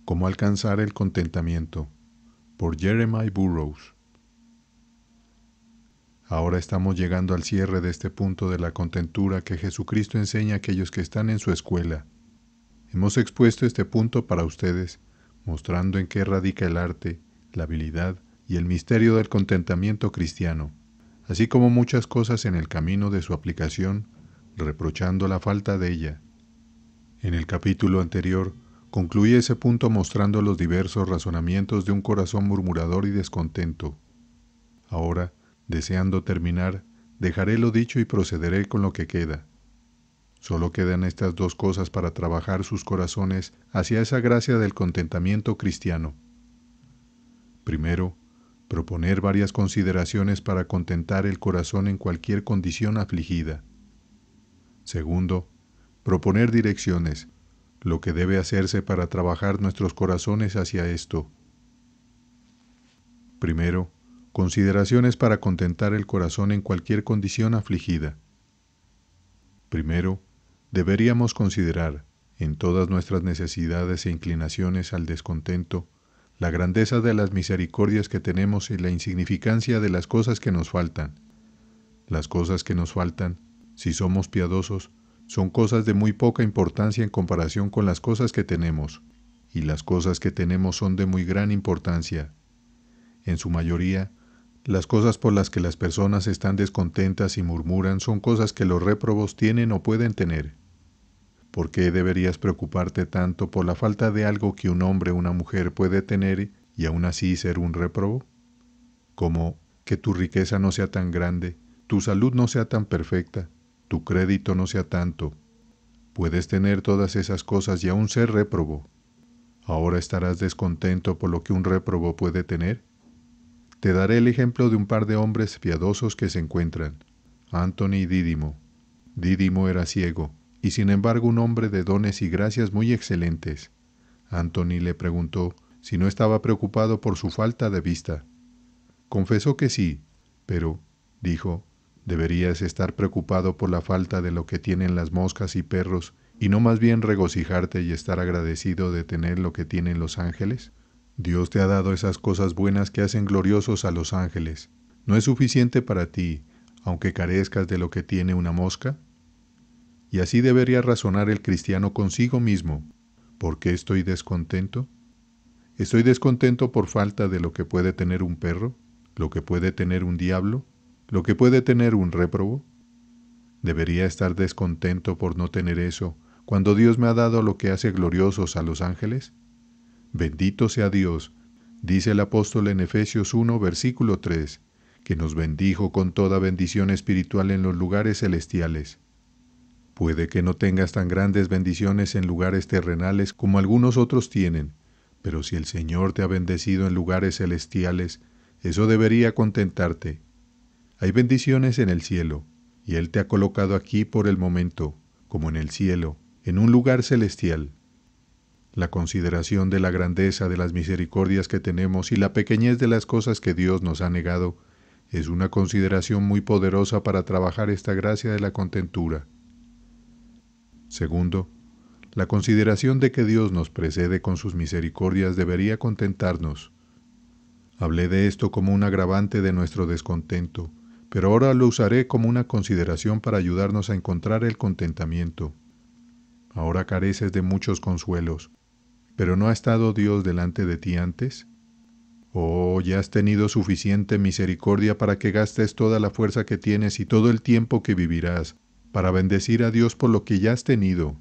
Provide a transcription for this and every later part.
Cómo alcanzar el contentamiento, por Jeremiah Burroughs. Ahora estamos llegando al cierre de este punto de la contentura que Jesucristo enseña a aquellos que están en su escuela. Hemos expuesto este punto para ustedes, mostrando en qué radica el arte, la habilidad y el misterio del contentamiento cristiano, así como muchas cosas en el camino de su aplicación, reprochando la falta de ella. En el capítulo anterior, concluí ese punto mostrando los diversos razonamientos de un corazón murmurador y descontento. Ahora, deseando terminar, dejaré lo dicho y procederé con lo que queda. Solo quedan estas dos cosas para trabajar sus corazones hacia esa gracia del contentamiento cristiano. Primero, proponer varias consideraciones para contentar el corazón en cualquier condición afligida. Segundo, proponer direcciones, lo que debe hacerse para trabajar nuestros corazones hacia esto. Primero, consideraciones para contentar el corazón en cualquier condición afligida. Primero, deberíamos considerar, en todas nuestras necesidades e inclinaciones al descontento, la grandeza de las misericordias que tenemos y la insignificancia de las cosas que nos faltan. Las cosas que nos faltan, si somos piadosos, son cosas de muy poca importancia en comparación con las cosas que tenemos, y las cosas que tenemos son de muy gran importancia. En su mayoría, las cosas por las que las personas están descontentas y murmuran son cosas que los réprobos tienen o pueden tener. ¿Por qué deberías preocuparte tanto por la falta de algo que un hombre o una mujer puede tener y aún así ser un réprobo? Como que tu riqueza no sea tan grande, tu salud no sea tan perfecta, tu crédito no sea tanto. Puedes tener todas esas cosas y aún ser réprobo. ¿Ahora estarás descontento por lo que un réprobo puede tener? Te daré el ejemplo de un par de hombres piadosos que se encuentran, Anthony y Dídimo. Dídimo era ciego, y sin embargo un hombre de dones y gracias muy excelentes. Anthony le preguntó si no estaba preocupado por su falta de vista. Confesó que sí, pero, dijo, deberías estar preocupado por la falta de lo que tienen las moscas y perros, y no más bien regocijarte y estar agradecido de tener lo que tienen los ángeles. Dios te ha dado esas cosas buenas que hacen gloriosos a los ángeles. ¿No es suficiente para ti, aunque carezcas de lo que tiene una mosca? Y así debería razonar el cristiano consigo mismo. ¿Por qué estoy descontento? ¿Estoy descontento por falta de lo que puede tener un perro? ¿Lo que puede tener un diablo? ¿Lo que puede tener un réprobo? ¿Debería estar descontento por no tener eso, cuando Dios me ha dado lo que hace gloriosos a los ángeles? Bendito sea Dios, dice el apóstol en Efesios 1, versículo 3, que nos bendijo con toda bendición espiritual en los lugares celestiales. Puede que no tengas tan grandes bendiciones en lugares terrenales como algunos otros tienen, pero si el Señor te ha bendecido en lugares celestiales, eso debería contentarte. Hay bendiciones en el cielo, y Él te ha colocado aquí por el momento, como en el cielo, en un lugar celestial. La consideración de la grandeza de las misericordias que tenemos y la pequeñez de las cosas que Dios nos ha negado es una consideración muy poderosa para trabajar esta gracia de la contentura. Segundo, la consideración de que Dios nos precede con sus misericordias debería contentarnos. Hablé de esto como un agravante de nuestro descontento, pero ahora lo usaré como una consideración para ayudarnos a encontrar el contentamiento. Ahora careces de muchos consuelos, ¿pero no ha estado Dios delante de ti antes? ¿O ya has tenido suficiente misericordia para que gastes toda la fuerza que tienes y todo el tiempo que vivirás para bendecir a Dios por lo que ya has tenido?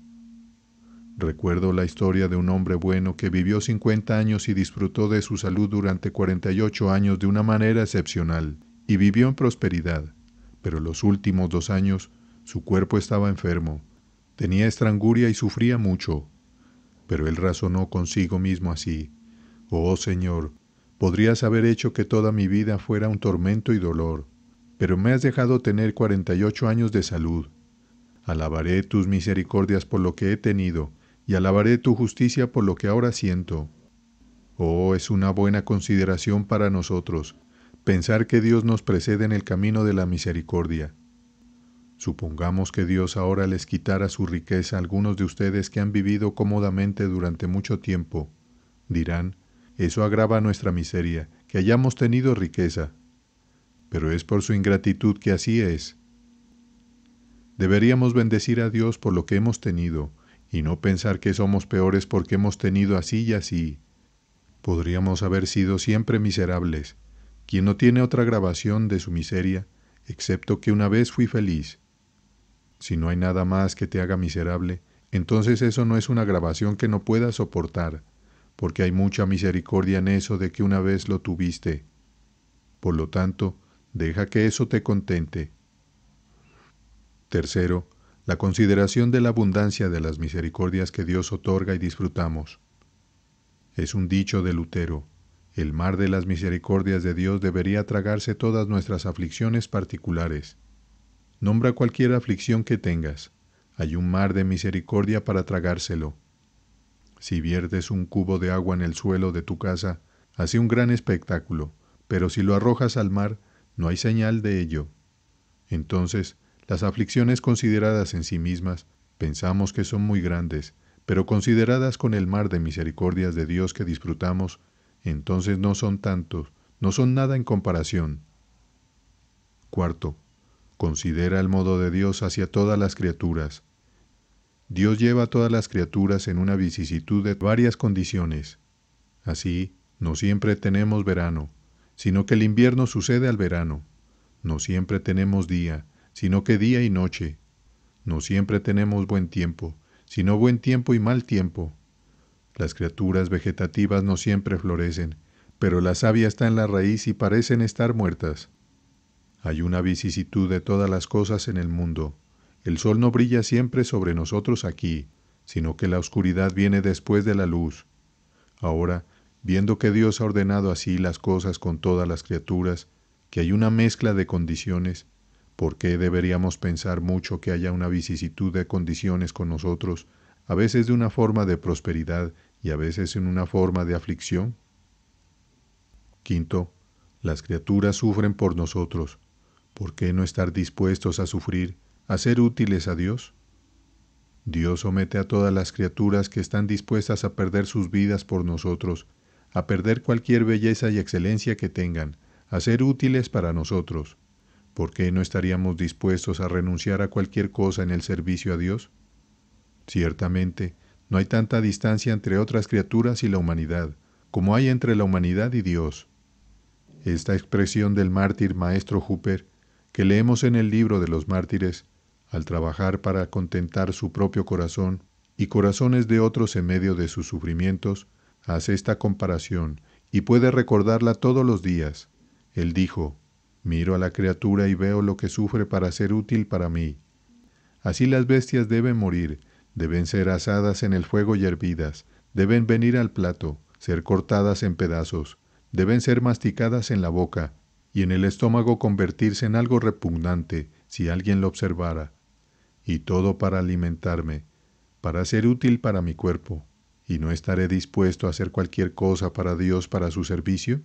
Recuerdo la historia de un hombre bueno que vivió 50 años y disfrutó de su salud durante 48 años de una manera excepcional, y vivió en prosperidad, pero los últimos 2 años su cuerpo estaba enfermo, tenía estranguria y sufría mucho. Pero él razonó consigo mismo así: «Oh Señor, podrías haber hecho que toda mi vida fuera un tormento y dolor, pero me has dejado tener 48 años de salud. Alabaré tus misericordias por lo que he tenido, y alabaré tu justicia por lo que ahora siento». Oh, es una buena consideración para nosotros, pensar que Dios nos precede en el camino de la misericordia. Supongamos que Dios ahora les quitara su riqueza a algunos de ustedes que han vivido cómodamente durante mucho tiempo. Dirán, eso agrava nuestra miseria, que hayamos tenido riqueza. Pero es por su ingratitud que así es. Deberíamos bendecir a Dios por lo que hemos tenido, y no pensar que somos peores porque hemos tenido así y así. Podríamos haber sido siempre miserables. Quien no tiene otra agravación de su miseria, excepto que una vez fui feliz. Si no hay nada más que te haga miserable, entonces eso no es una agravación que no puedas soportar, porque hay mucha misericordia en eso de que una vez lo tuviste. Por lo tanto, deja que eso te contente. Tercero, la consideración de la abundancia de las misericordias que Dios otorga y disfrutamos. Es un dicho de Lutero: el mar de las misericordias de Dios debería tragarse todas nuestras aflicciones particulares. Nombra cualquier aflicción que tengas. Hay un mar de misericordia para tragárselo. Si viertes un cubo de agua en el suelo de tu casa, hace un gran espectáculo, pero si lo arrojas al mar, no hay señal de ello. Entonces, las aflicciones consideradas en sí mismas, pensamos que son muy grandes, pero consideradas con el mar de misericordias de Dios que disfrutamos, entonces no son tantos, no son nada en comparación. Cuarto, considera el modo de Dios hacia todas las criaturas. Dios lleva a todas las criaturas en una vicisitud de varias condiciones. Así, no siempre tenemos verano, sino que el invierno sucede al verano. No siempre tenemos día, sino que día y noche. No siempre tenemos buen tiempo, sino buen tiempo y mal tiempo. Las criaturas vegetativas no siempre florecen, pero la savia está en la raíz y parecen estar muertas. Hay una vicisitud de todas las cosas en el mundo. El sol no brilla siempre sobre nosotros aquí, sino que la oscuridad viene después de la luz. Ahora, viendo que Dios ha ordenado así las cosas con todas las criaturas, que hay una mezcla de condiciones, ¿por qué deberíamos pensar mucho que haya una vicisitud de condiciones con nosotros, a veces de una forma de prosperidad y a veces en una forma de aflicción? Quinto, las criaturas sufren por nosotros. ¿Por qué no estar dispuestos a sufrir, a ser útiles a Dios? Dios somete a todas las criaturas que están dispuestas a perder sus vidas por nosotros, a perder cualquier belleza y excelencia que tengan, a ser útiles para nosotros. ¿Por qué no estaríamos dispuestos a renunciar a cualquier cosa en el servicio a Dios? Ciertamente, no hay tanta distancia entre otras criaturas y la humanidad, como hay entre la humanidad y Dios. Esta expresión del mártir maestro Hooper, que leemos en el libro de los mártires, al trabajar para contentar su propio corazón y corazones de otros en medio de sus sufrimientos, hace esta comparación y puede recordarla todos los días. Él dijo: miro a la criatura y veo lo que sufre para ser útil para mí. Así las bestias deben morir, deben ser asadas en el fuego y hervidas, deben venir al plato, ser cortadas en pedazos, deben ser masticadas en la boca, y en el estómago convertirse en algo repugnante si alguien lo observara. Y todo para alimentarme, para ser útil para mi cuerpo, ¿y no estaré dispuesto a hacer cualquier cosa para Dios para su servicio?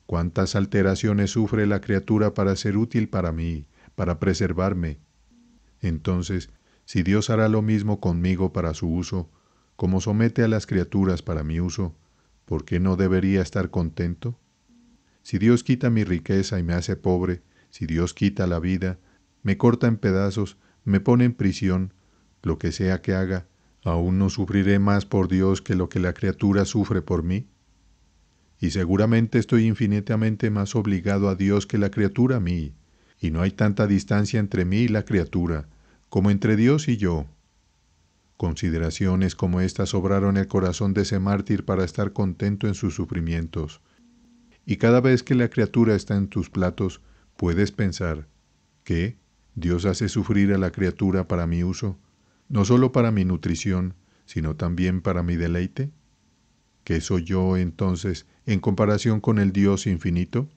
¿Cuántas alteraciones sufre la criatura para ser útil para mí, para preservarme? Entonces, si Dios hará lo mismo conmigo para su uso, como somete a las criaturas para mi uso, ¿por qué no debería estar contento? Si Dios quita mi riqueza y me hace pobre, si Dios quita la vida, me corta en pedazos, me pone en prisión, lo que sea que haga, ¿aún no sufriré más por Dios que lo que la criatura sufre por mí? Y seguramente estoy infinitamente más obligado a Dios que la criatura a mí, y no hay tanta distancia entre mí y la criatura, como entre Dios y yo. Consideraciones como estas sobraron el corazón de ese mártir para estar contento en sus sufrimientos. Y cada vez que la criatura está en tus platos, puedes pensar: ¿qué? ¿Dios hace sufrir a la criatura para mi uso, no solo para mi nutrición, sino también para mi deleite? ¿Qué soy yo, entonces, en comparación con el Dios infinito?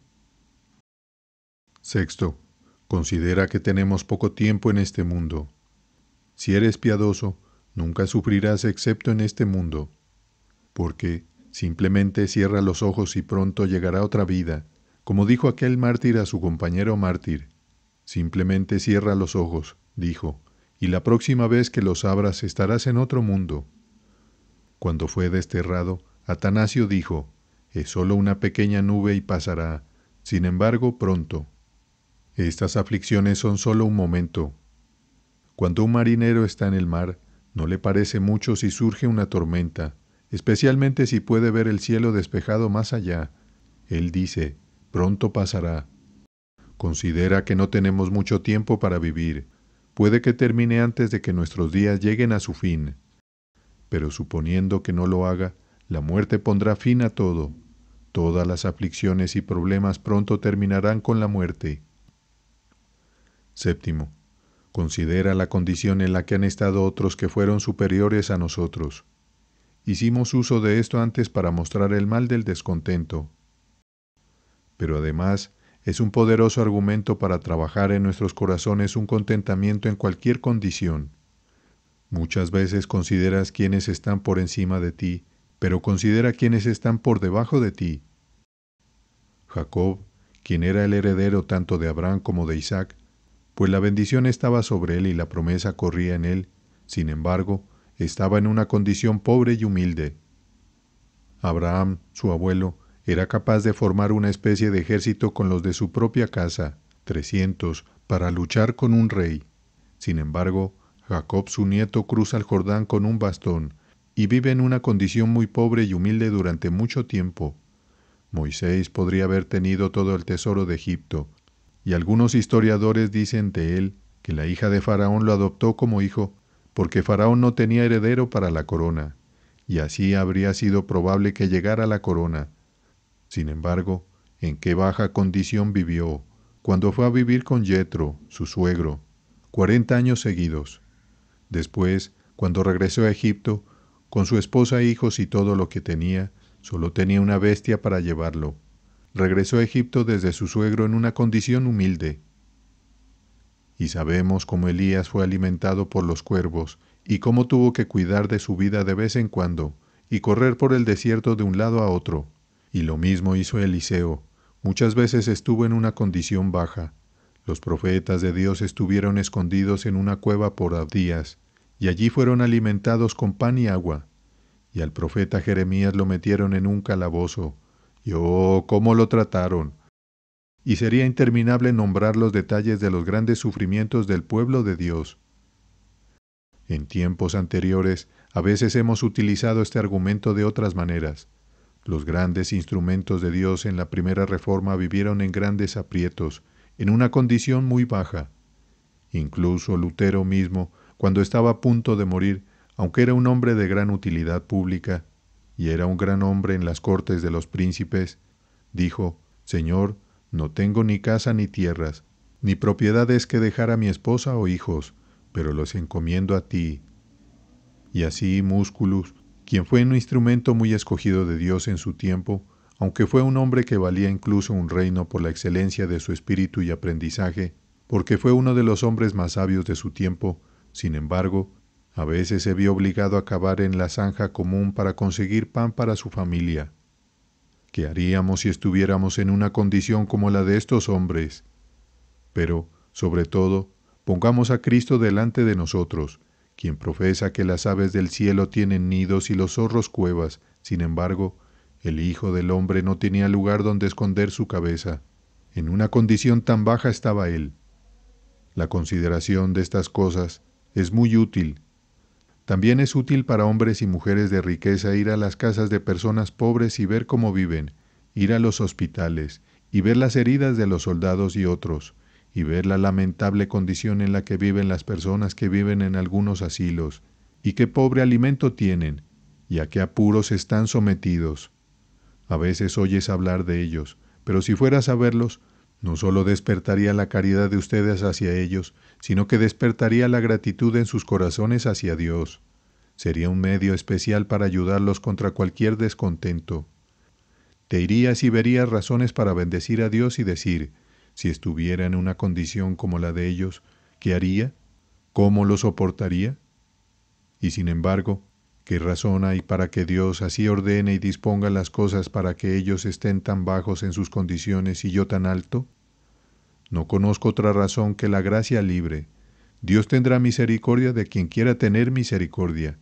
Sexto, considera que tenemos poco tiempo en este mundo. Si eres piadoso, nunca sufrirás excepto en este mundo, porque simplemente cierra los ojos y pronto llegará otra vida, como dijo aquel mártir a su compañero mártir. Simplemente cierra los ojos, dijo, y la próxima vez que los abras estarás en otro mundo. Cuando fue desterrado, Atanasio dijo, es solo una pequeña nube y pasará, sin embargo, pronto. Estas aflicciones son solo un momento. Cuando un marinero está en el mar, no le parece mucho si surge una tormenta, especialmente si puede ver el cielo despejado más allá. Él dice, pronto pasará. Considera que no tenemos mucho tiempo para vivir. Puede que termine antes de que nuestros días lleguen a su fin. Pero suponiendo que no lo haga, la muerte pondrá fin a todo. Todas las aflicciones y problemas pronto terminarán con la muerte. Séptimo, considera la condición en la que han estado otros que fueron superiores a nosotros. Hicimos uso de esto antes para mostrar el mal del descontento. Pero además, es un poderoso argumento para trabajar en nuestros corazones un contentamiento en cualquier condición. Muchas veces consideras quienes están por encima de ti, pero considera quienes están por debajo de ti. Jacob, quien era el heredero tanto de Abraham como de Isaac, pues la bendición estaba sobre él y la promesa corría en él, sin embargo, estaba en una condición pobre y humilde. Abraham, su abuelo, era capaz de formar una especie de ejército con los de su propia casa, 300, para luchar con un rey. Sin embargo, Jacob, su nieto, cruza el Jordán con un bastón y vive en una condición muy pobre y humilde durante mucho tiempo. Moisés podría haber tenido todo el tesoro de Egipto, y algunos historiadores dicen de él que la hija de Faraón lo adoptó como hijo porque Faraón no tenía heredero para la corona, y así habría sido probable que llegara a la corona. Sin embargo, en qué baja condición vivió cuando fue a vivir con Jetro, su suegro, 40 años seguidos. Después, cuando regresó a Egipto, con su esposa, hijos y todo lo que tenía, solo tenía una bestia para llevarlo. Regresó a Egipto desde su suegro en una condición humilde. Y sabemos cómo Elías fue alimentado por los cuervos y cómo tuvo que cuidar de su vida de vez en cuando y correr por el desierto de un lado a otro. Y lo mismo hizo Eliseo. Muchas veces estuvo en una condición baja. Los profetas de Dios estuvieron escondidos en una cueva por días, y allí fueron alimentados con pan y agua. Y al profeta Jeremías lo metieron en un calabozo. Y ¡oh, cómo lo trataron! Y sería interminable nombrar los detalles de los grandes sufrimientos del pueblo de Dios. En tiempos anteriores, a veces hemos utilizado este argumento de otras maneras. Los grandes instrumentos de Dios en la primera reforma vivieron en grandes aprietos, en una condición muy baja. Incluso Lutero mismo, cuando estaba a punto de morir, aunque era un hombre de gran utilidad pública, y era un gran hombre en las cortes de los príncipes, dijo, «Señor, no tengo ni casa ni tierras, ni propiedades que dejar a mi esposa o hijos, pero los encomiendo a ti». Y así Musculus, quien fue un instrumento muy escogido de Dios en su tiempo, aunque fue un hombre que valía incluso un reino por la excelencia de su espíritu y aprendizaje, porque fue uno de los hombres más sabios de su tiempo, sin embargo, a veces se vio obligado a cavar en la zanja común para conseguir pan para su familia. ¿Qué haríamos si estuviéramos en una condición como la de estos hombres? Pero, sobre todo, pongamos a Cristo delante de nosotros, quien profesa que las aves del cielo tienen nidos y los zorros cuevas. Sin embargo, el Hijo del Hombre no tenía lugar donde esconder su cabeza. En una condición tan baja estaba él. La consideración de estas cosas es muy útil. También es útil para hombres y mujeres de riqueza ir a las casas de personas pobres y ver cómo viven, ir a los hospitales y ver las heridas de los soldados y otros, y ver la lamentable condición en la que viven las personas que viven en algunos asilos, y qué pobre alimento tienen, y a qué apuros están sometidos. A veces oyes hablar de ellos, pero si fueras a verlos, no solo despertaría la caridad de ustedes hacia ellos, sino que despertaría la gratitud en sus corazones hacia Dios. Sería un medio especial para ayudarlos contra cualquier descontento. Te irías y verías razones para bendecir a Dios y decir, si estuviera en una condición como la de ellos, ¿qué haría? ¿Cómo lo soportaría? Y sin embargo, ¿qué razón hay para que Dios así ordene y disponga las cosas para que ellos estén tan bajos en sus condiciones y yo tan alto? No conozco otra razón que la gracia libre. Dios tendrá misericordia de quien quiera tener misericordia.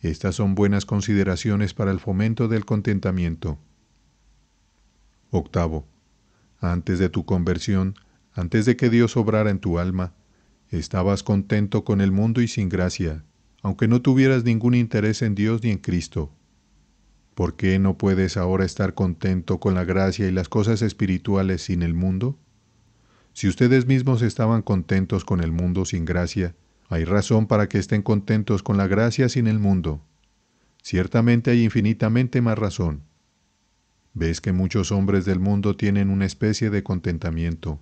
Estas son buenas consideraciones para el fomento del contentamiento. Octavo, antes de tu conversión, antes de que Dios obrara en tu alma, estabas contento con el mundo y sin gracia, aunque no tuvieras ningún interés en Dios ni en Cristo. ¿Por qué no puedes ahora estar contento con la gracia y las cosas espirituales sin el mundo? Si ustedes mismos estaban contentos con el mundo sin gracia, hay razón para que estén contentos con la gracia sin el mundo. Ciertamente hay infinitamente más razón. Ves que muchos hombres del mundo tienen una especie de contentamiento.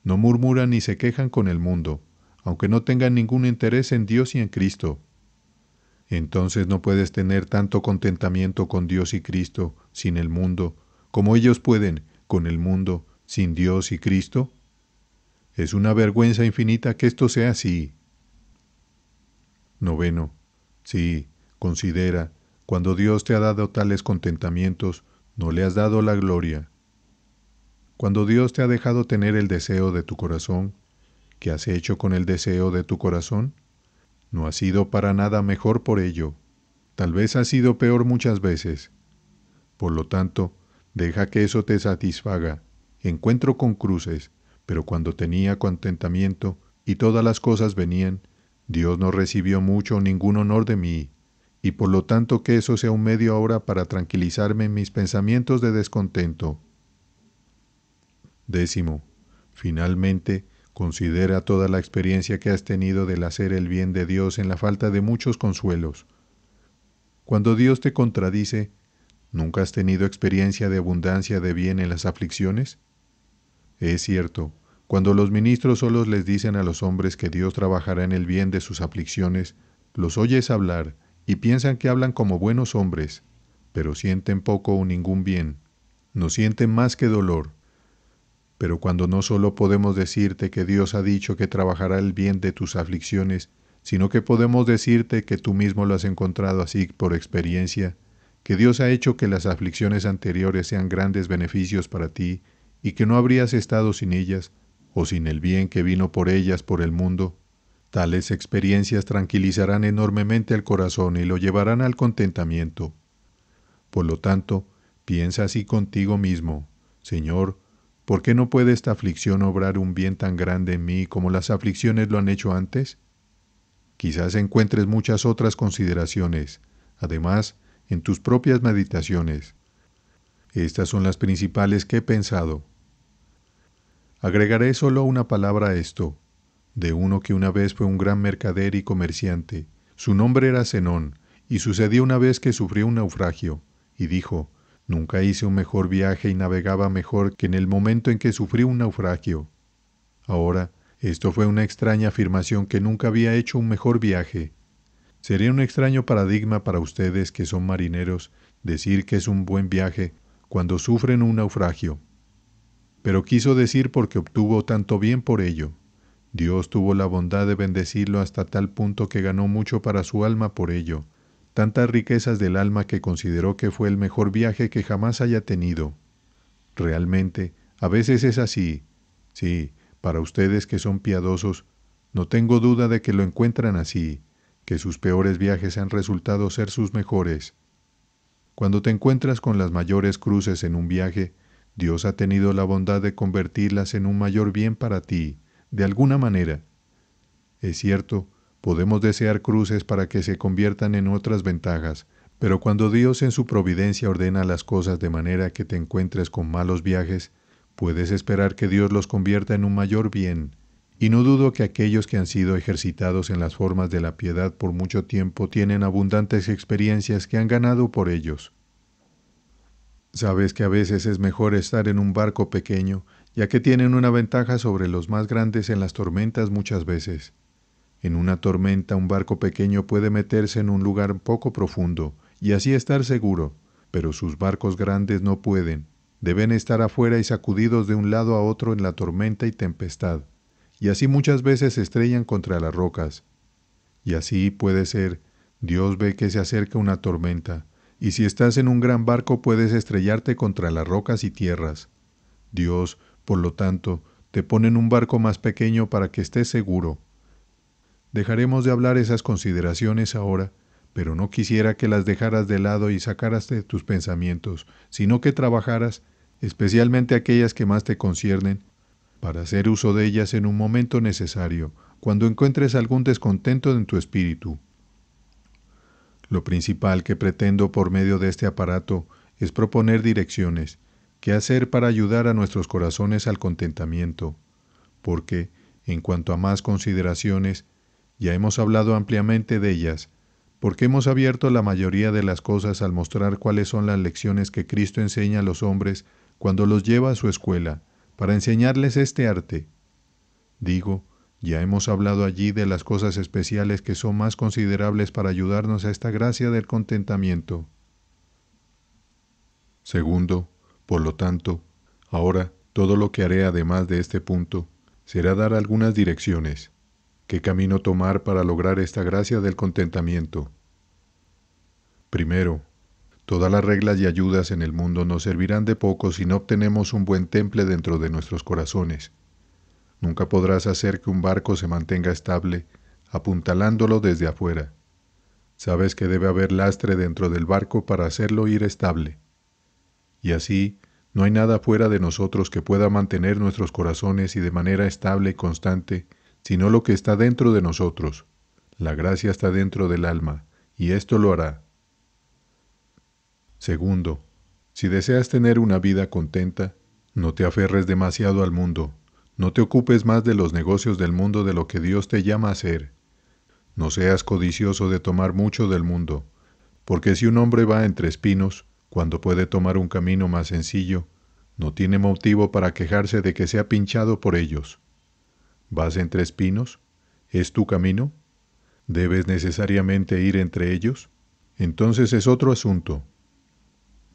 No murmuran ni se quejan con el mundo, aunque no tengan ningún interés en Dios y en Cristo. Entonces no puedes tener tanto contentamiento con Dios y Cristo sin el mundo, como ellos pueden con el mundo sin Dios y Cristo. Es una vergüenza infinita que esto sea así. Noveno. Sí, considera, cuando Dios te ha dado tales contentamientos, no le has dado la gloria. Cuando Dios te ha dejado tener el deseo de tu corazón, ¿qué has hecho con el deseo de tu corazón? No ha sido para nada mejor por ello. Tal vez ha sido peor muchas veces. Por lo tanto, deja que eso te satisfaga. Encuentro con cruces, pero cuando tenía contentamiento y todas las cosas venían, Dios no recibió mucho o ningún honor de mí, y por lo tanto que eso sea un medio ahora para tranquilizarme en mis pensamientos de descontento. Décimo, finalmente, considera toda la experiencia que has tenido del hacer el bien de Dios en la falta de muchos consuelos. Cuando Dios te contradice, ¿nunca has tenido experiencia de abundancia de bien en las aflicciones? Es cierto, cuando los ministros solos les dicen a los hombres que Dios trabajará en el bien de sus aflicciones, los oyes hablar y piensan que hablan como buenos hombres, pero sienten poco o ningún bien, no sienten más que dolor. Pero cuando no solo podemos decirte que Dios ha dicho que trabajará el bien de tus aflicciones, sino que podemos decirte que tú mismo lo has encontrado así por experiencia, que Dios ha hecho que las aflicciones anteriores sean grandes beneficios para ti, y que no habrías estado sin ellas, o sin el bien que vino por ellas por el mundo, tales experiencias tranquilizarán enormemente el corazón y lo llevarán al contentamiento. Por lo tanto, piensa así contigo mismo: Señor, ¿por qué no puede esta aflicción obrar un bien tan grande en mí como las aflicciones lo han hecho antes? Quizás encuentres muchas otras consideraciones, además, en tus propias meditaciones. Estas son las principales que he pensado. Agregaré solo una palabra a esto, de uno que una vez fue un gran mercader y comerciante. Su nombre era Zenón, y sucedió una vez que sufrió un naufragio, y dijo: «Nunca hice un mejor viaje y navegaba mejor que en el momento en que sufrí un naufragio». Ahora, esto fue una extraña afirmación que nunca había hecho un mejor viaje. Sería un extraño paradigma para ustedes que son marineros decir que es un buen viaje cuando sufren un naufragio. Pero quiso decir porque obtuvo tanto bien por ello. Dios tuvo la bondad de bendecirlo hasta tal punto que ganó mucho para su alma por ello, tantas riquezas del alma que consideró que fue el mejor viaje que jamás haya tenido. Realmente, a veces es así. Sí, para ustedes que son piadosos, no tengo duda de que lo encuentran así, que sus peores viajes han resultado ser sus mejores. Cuando te encuentras con las mayores cruces en un viaje, Dios ha tenido la bondad de convertirlas en un mayor bien para ti, de alguna manera. Es cierto, podemos desear cruces para que se conviertan en otras ventajas, pero cuando Dios en su providencia ordena las cosas de manera que te encuentres con malos viajes, puedes esperar que Dios los convierta en un mayor bien, y no dudo que aquellos que han sido ejercitados en las formas de la piedad por mucho tiempo tienen abundantes experiencias que han ganado por ellos. Sabes que a veces es mejor estar en un barco pequeño, ya que tienen una ventaja sobre los más grandes en las tormentas muchas veces. En una tormenta un barco pequeño puede meterse en un lugar poco profundo y así estar seguro, pero sus barcos grandes no pueden. Deben estar afuera y sacudidos de un lado a otro en la tormenta y tempestad, y así muchas veces se estrellan contra las rocas. Y así puede ser, Dios ve que se acerca una tormenta, y si estás en un gran barco puedes estrellarte contra las rocas y tierras. Dios, por lo tanto, te pone en un barco más pequeño para que estés seguro. Dejaremos de hablar esas consideraciones ahora, pero no quisiera que las dejaras de lado y sacaras de tus pensamientos, sino que trabajaras, especialmente aquellas que más te conciernen, para hacer uso de ellas en un momento necesario, cuando encuentres algún descontento en tu espíritu. Lo principal que pretendo por medio de este aparato es proponer direcciones, qué hacer para ayudar a nuestros corazones al contentamiento, porque, en cuanto a más consideraciones, ya hemos hablado ampliamente de ellas, porque hemos abierto la mayoría de las cosas al mostrar cuáles son las lecciones que Cristo enseña a los hombres cuando los lleva a su escuela, para enseñarles este arte. Digo, ya hemos hablado allí de las cosas especiales que son más considerables para ayudarnos a esta gracia del contentamiento. Segundo, por lo tanto, ahora todo lo que haré además de este punto será dar algunas direcciones. ¿Qué camino tomar para lograr esta gracia del contentamiento? Primero, todas las reglas y ayudas en el mundo nos servirán de poco si no obtenemos un buen temple dentro de nuestros corazones. Nunca podrás hacer que un barco se mantenga estable, apuntalándolo desde afuera. Sabes que debe haber lastre dentro del barco para hacerlo ir estable. Y así, no hay nada fuera de nosotros que pueda mantener nuestros corazones y de manera estable y constante, sino lo que está dentro de nosotros. La gracia está dentro del alma, y esto lo hará. Segundo, si deseas tener una vida contenta, no te aferres demasiado al mundo. No te ocupes más de los negocios del mundo de lo que Dios te llama a hacer. No seas codicioso de tomar mucho del mundo, porque si un hombre va entre espinos, cuando puede tomar un camino más sencillo, no tiene motivo para quejarse de que sea pinchado por ellos. ¿Vas entre espinos? ¿Es tu camino? ¿Debes necesariamente ir entre ellos? Entonces es otro asunto.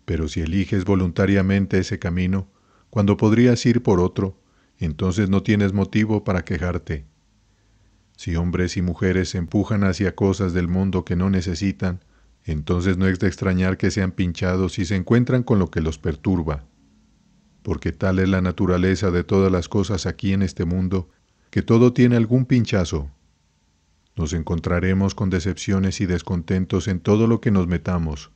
Pero si eliges voluntariamente ese camino, cuando podrías ir por otro, entonces no tienes motivo para quejarte. Si hombres y mujeres se empujan hacia cosas del mundo que no necesitan, entonces no es de extrañar que sean pinchados y se encuentran con lo que los perturba. Porque tal es la naturaleza de todas las cosas aquí en este mundo, que todo tiene algún pinchazo. Nos encontraremos con decepciones y descontentos en todo lo que nos metamos,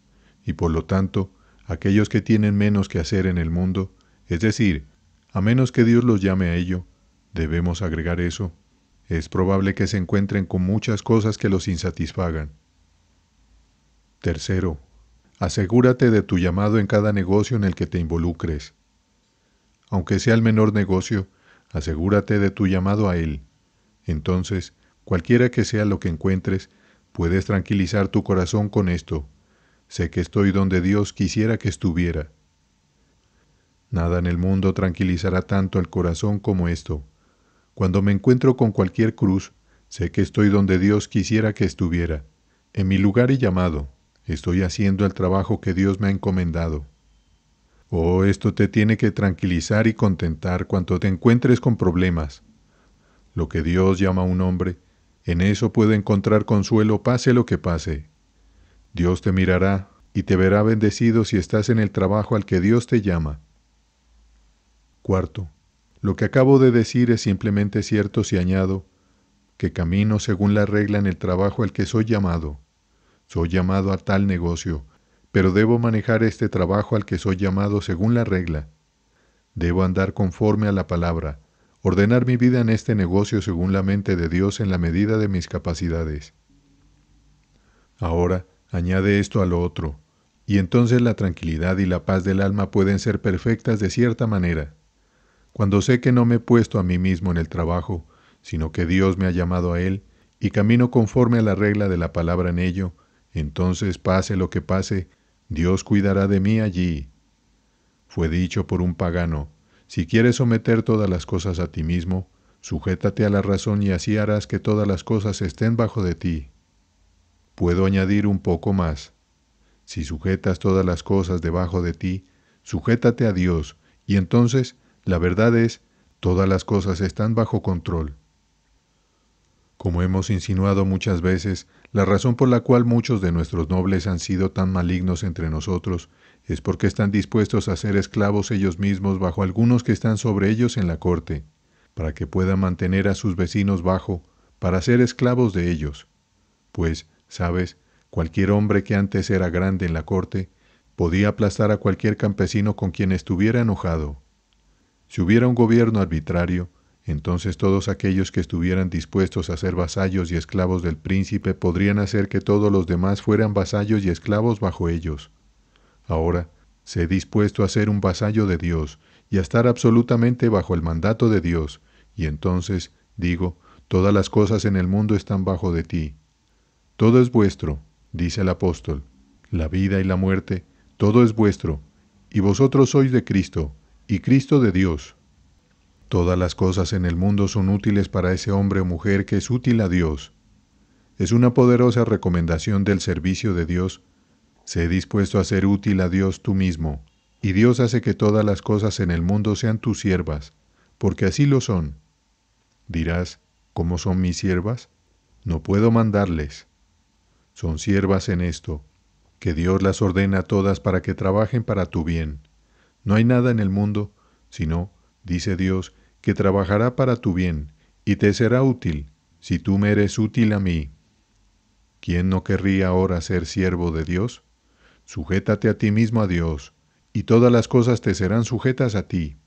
y por lo tanto, aquellos que tienen menos que hacer en el mundo, es decir, a menos que Dios los llame a ello, debemos agregar eso, es probable que se encuentren con muchas cosas que los insatisfagan. Tercero, asegúrate de tu llamado en cada negocio en el que te involucres. Aunque sea el menor negocio, asegúrate de tu llamado a él. Entonces, cualquiera que sea lo que encuentres, puedes tranquilizar tu corazón con esto. Sé que estoy donde Dios quisiera que estuviera. Nada en el mundo tranquilizará tanto el corazón como esto. Cuando me encuentro con cualquier cruz, sé que estoy donde Dios quisiera que estuviera. En mi lugar y llamado, estoy haciendo el trabajo que Dios me ha encomendado. Oh, esto te tiene que tranquilizar y contentar cuando te encuentres con problemas. Lo que Dios llama a un hombre, en eso puede encontrar consuelo pase lo que pase. Dios te mirará y te verá bendecido si estás en el trabajo al que Dios te llama. Cuarto, lo que acabo de decir es simplemente cierto si añado que camino según la regla en el trabajo al que soy llamado. Soy llamado a tal negocio, pero debo manejar este trabajo al que soy llamado según la regla. Debo andar conforme a la palabra, ordenar mi vida en este negocio según la mente de Dios en la medida de mis capacidades. Ahora, añade esto a lo otro, y entonces la tranquilidad y la paz del alma pueden ser perfectas de cierta manera. Cuando sé que no me he puesto a mí mismo en el trabajo, sino que Dios me ha llamado a él, y camino conforme a la regla de la palabra en ello, entonces pase lo que pase, Dios cuidará de mí allí. Fue dicho por un pagano, si quieres someter todas las cosas a ti mismo, sujétate a la razón y así harás que todas las cosas estén bajo de ti. Puedo añadir un poco más. Si sujetas todas las cosas debajo de ti, sujétate a Dios, y entonces, la verdad es, todas las cosas están bajo control. Como hemos insinuado muchas veces, la razón por la cual muchos de nuestros nobles han sido tan malignos entre nosotros es porque están dispuestos a ser esclavos ellos mismos bajo algunos que están sobre ellos en la corte, para que puedan mantener a sus vecinos bajo, para ser esclavos de ellos. Pues, ¿sabes? Cualquier hombre que antes era grande en la corte podía aplastar a cualquier campesino con quien estuviera enojado. Si hubiera un gobierno arbitrario, entonces todos aquellos que estuvieran dispuestos a ser vasallos y esclavos del príncipe podrían hacer que todos los demás fueran vasallos y esclavos bajo ellos. Ahora, sé dispuesto a ser un vasallo de Dios y a estar absolutamente bajo el mandato de Dios, y entonces, digo, todas las cosas en el mundo están bajo de ti. Todo es vuestro, dice el apóstol, la vida y la muerte, todo es vuestro, y vosotros sois de Cristo, y Cristo de Dios. Todas las cosas en el mundo son útiles para ese hombre o mujer que es útil a Dios. Es una poderosa recomendación del servicio de Dios. Sé dispuesto a ser útil a Dios tú mismo, y Dios hace que todas las cosas en el mundo sean tus siervas, porque así lo son. Dirás, ¿cómo son mis siervas? No puedo mandarles. Son siervas en esto, que Dios las ordena todas para que trabajen para tu bien. No hay nada en el mundo, sino, dice Dios, que trabajará para tu bien, y te será útil, si tú me eres útil a mí. ¿Quién no querría ahora ser siervo de Dios? Sujétate a ti mismo a Dios, y todas las cosas te serán sujetas a ti.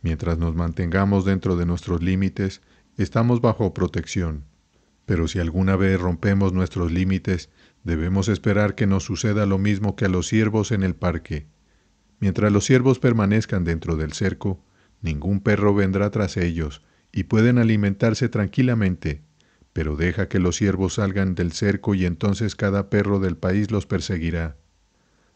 Mientras nos mantengamos dentro de nuestros límites, estamos bajo protección. Pero si alguna vez rompemos nuestros límites, debemos esperar que nos suceda lo mismo que a los ciervos en el parque. Mientras los ciervos permanezcan dentro del cerco, ningún perro vendrá tras ellos, y pueden alimentarse tranquilamente, pero deja que los ciervos salgan del cerco y entonces cada perro del país los perseguirá.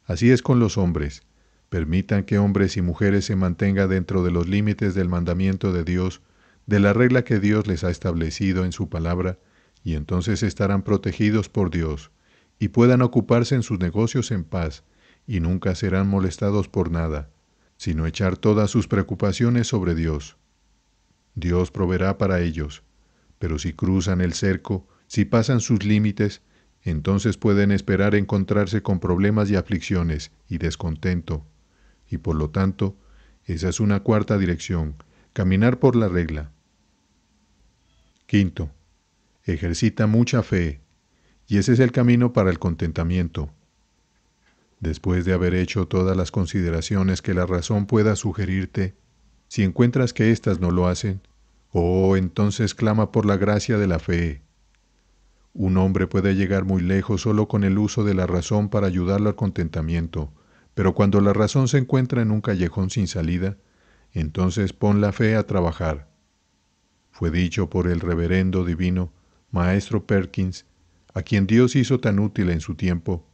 Así es con los hombres. Permitan que hombres y mujeres se mantengan dentro de los límites del mandamiento de Dios, de la regla que Dios les ha establecido en su palabra, y entonces estarán protegidos por Dios, y puedan ocuparse en sus negocios en paz, y nunca serán molestados por nada, sino echar todas sus preocupaciones sobre Dios. Dios proveerá para ellos, pero si cruzan el cerco, si pasan sus límites, entonces pueden esperar encontrarse con problemas y aflicciones y descontento, y por lo tanto, esa es una cuarta dirección, caminar por la regla. Quinto, ejercita mucha fe, y ese es el camino para el contentamiento. Después de haber hecho todas las consideraciones que la razón pueda sugerirte, si encuentras que éstas no lo hacen, entonces clama por la gracia de la fe. Un hombre puede llegar muy lejos solo con el uso de la razón para ayudarlo al contentamiento, pero cuando la razón se encuentra en un callejón sin salida, entonces pon la fe a trabajar. Fue dicho por el reverendo divino Maestro Perkins, a quien Dios hizo tan útil en su tiempo: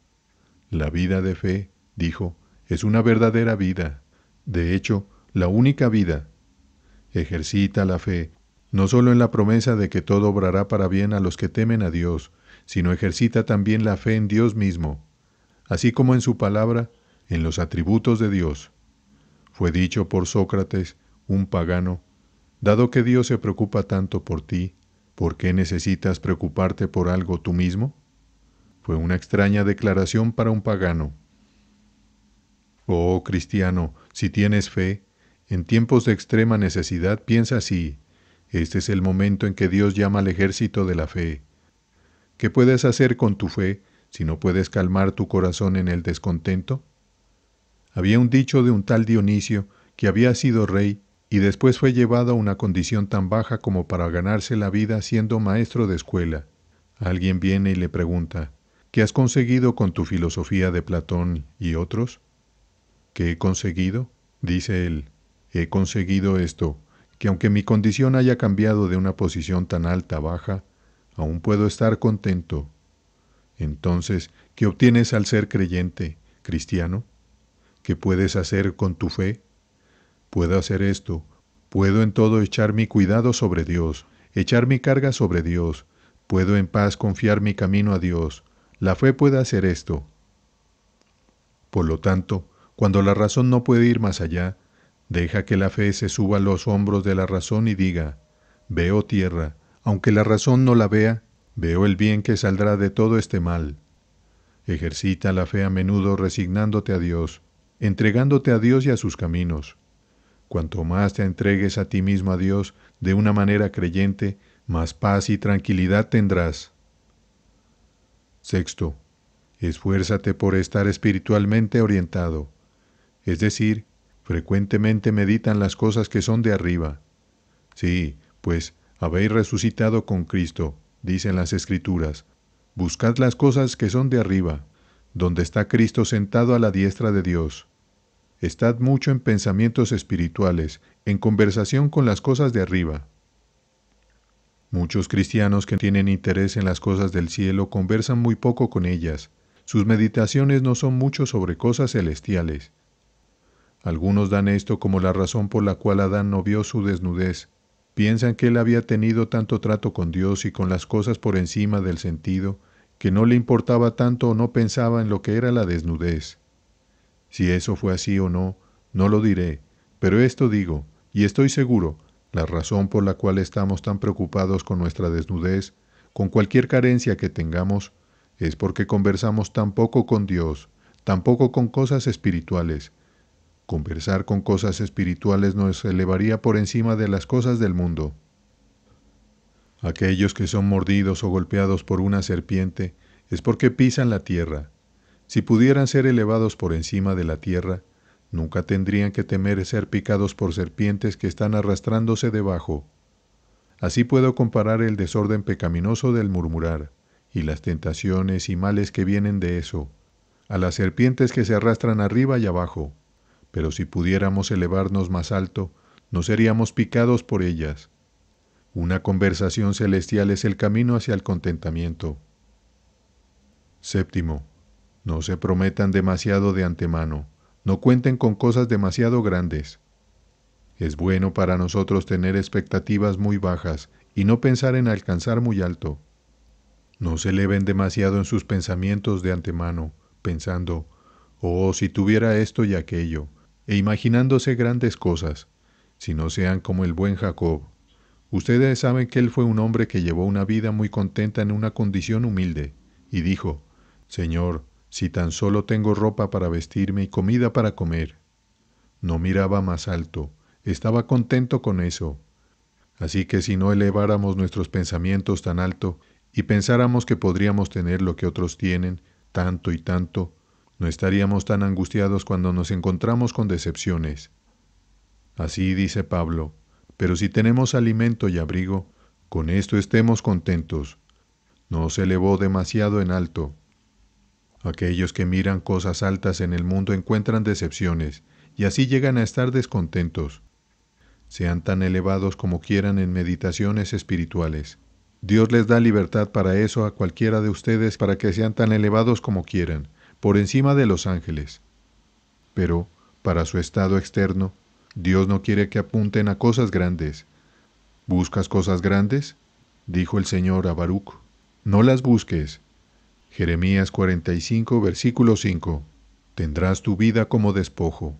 la vida de fe, dijo, es una verdadera vida, de hecho, la única vida. Ejercita la fe, no solo en la promesa de que todo obrará para bien a los que temen a Dios, sino ejercita también la fe en Dios mismo, así como en su palabra, en los atributos de Dios. Fue dicho por Sócrates, un pagano, dado que Dios se preocupa tanto por ti, ¿por qué necesitas preocuparte por algo tú mismo? Fue una extraña declaración para un pagano. Oh cristiano, si tienes fe, en tiempos de extrema necesidad piensa así: este es el momento en que Dios llama al ejército de la fe. ¿Qué puedes hacer con tu fe si no puedes calmar tu corazón en el descontento? Había un dicho de un tal Dionisio que había sido rey y después fue llevado a una condición tan baja como para ganarse la vida siendo maestro de escuela. Alguien viene y le pregunta: ¿qué has conseguido con tu filosofía de Platón y otros? ¿Qué he conseguido? Dice él. He conseguido esto, que aunque mi condición haya cambiado de una posición tan alta a baja, aún puedo estar contento. Entonces, ¿qué obtienes al ser creyente, cristiano? ¿Qué puedes hacer con tu fe? Puedo hacer esto. Puedo en todo echar mi cuidado sobre Dios, echar mi carga sobre Dios. Puedo en paz confiar mi camino a Dios. La fe puede hacer esto. Por lo tanto, cuando la razón no puede ir más allá, deja que la fe se suba a los hombros de la razón y diga: veo tierra, aunque la razón no la vea, veo el bien que saldrá de todo este mal. Ejercita la fe a menudo resignándote a Dios, entregándote a Dios y a sus caminos. Cuanto más te entregues a ti mismo a Dios de una manera creyente, más paz y tranquilidad tendrás. Sexto, esfuérzate por estar espiritualmente orientado, es decir, frecuentemente meditan las cosas que son de arriba. Sí, pues habéis resucitado con Cristo, dicen las Escrituras. Buscad las cosas que son de arriba, donde está Cristo sentado a la diestra de Dios. Estad mucho en pensamientos espirituales, en conversación con las cosas de arriba. Muchos cristianos que tienen interés en las cosas del cielo conversan muy poco con ellas. Sus meditaciones no son mucho sobre cosas celestiales. Algunos dan esto como la razón por la cual Adán no vio su desnudez. Piensan que él había tenido tanto trato con Dios y con las cosas por encima del sentido, que no le importaba tanto o no pensaba en lo que era la desnudez. Si eso fue así o no, no lo diré, pero esto digo, y estoy seguro, la razón por la cual estamos tan preocupados con nuestra desnudez, con cualquier carencia que tengamos, es porque conversamos tan poco con Dios, tan poco con cosas espirituales. Conversar con cosas espirituales nos elevaría por encima de las cosas del mundo. Aquellos que son mordidos o golpeados por una serpiente es porque pisan la tierra. Si pudieran ser elevados por encima de la tierra, nunca tendrían que temer ser picados por serpientes que están arrastrándose debajo. Así puedo comparar el desorden pecaminoso del murmurar, y las tentaciones y males que vienen de eso, a las serpientes que se arrastran arriba y abajo. Pero si pudiéramos elevarnos más alto, no seríamos picados por ellas. Una conversación celestial es el camino hacia el contentamiento. Séptimo, no se prometan demasiado de antemano, no cuenten con cosas demasiado grandes. Es bueno para nosotros tener expectativas muy bajas y no pensar en alcanzar muy alto. No se eleven demasiado en sus pensamientos de antemano, pensando, oh, si tuviera esto y aquello, e imaginándose grandes cosas, si no sean como el buen Jacob. Ustedes saben que él fue un hombre que llevó una vida muy contenta en una condición humilde, y dijo, Señor, si tan solo tengo ropa para vestirme y comida para comer. No miraba más alto, estaba contento con eso. Así que si no eleváramos nuestros pensamientos tan alto y pensáramos que podríamos tener lo que otros tienen, tanto y tanto, no estaríamos tan angustiados cuando nos encontramos con decepciones. Así dice Pablo, pero si tenemos alimento y abrigo, con esto estemos contentos. No se elevó demasiado en alto. Aquellos que miran cosas altas en el mundo encuentran decepciones, y así llegan a estar descontentos. Sean tan elevados como quieran en meditaciones espirituales. Dios les da libertad para eso a cualquiera de ustedes para que sean tan elevados como quieran, por encima de los ángeles. Pero, para su estado externo, Dios no quiere que apunten a cosas grandes. ¿Buscas cosas grandes?, dijo el Señor a Baruc. No las busques. Jeremías 45, versículo 5. Tendrás tu vida como despojo.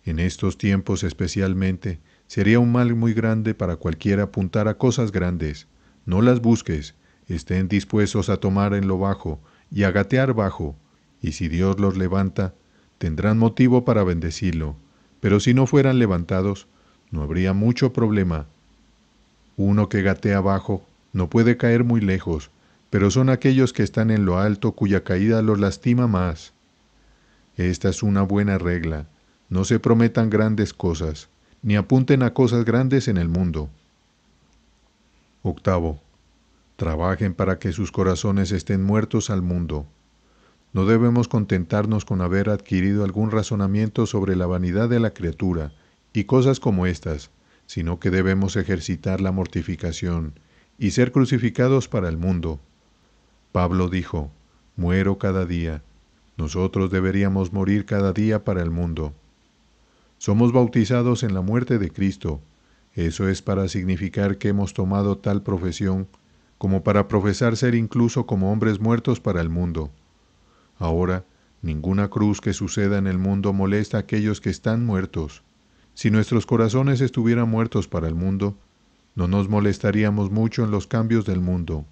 En estos tiempos especialmente, sería un mal muy grande para cualquiera apuntar a cosas grandes. No las busques, estén dispuestos a tomar en lo bajo y a gatear bajo, y si Dios los levanta, tendrán motivo para bendecirlo. Pero si no fueran levantados, no habría mucho problema. Uno que gatea bajo no puede caer muy lejos, pero son aquellos que están en lo alto cuya caída los lastima más. Esta es una buena regla. No se prometan grandes cosas, ni apunten a cosas grandes en el mundo. Octavo, trabajen para que sus corazones estén muertos al mundo. No debemos contentarnos con haber adquirido algún razonamiento sobre la vanidad de la criatura y cosas como estas, sino que debemos ejercitar la mortificación y ser crucificados para el mundo. Pablo dijo, muero cada día. Nosotros deberíamos morir cada día para el mundo. Somos bautizados en la muerte de Cristo. Eso es para significar que hemos tomado tal profesión como para profesar ser incluso como hombres muertos para el mundo. Ahora, ninguna cruz que suceda en el mundo molesta a aquellos que están muertos. Si nuestros corazones estuvieran muertos para el mundo, no nos molestaríamos mucho en los cambios del mundo,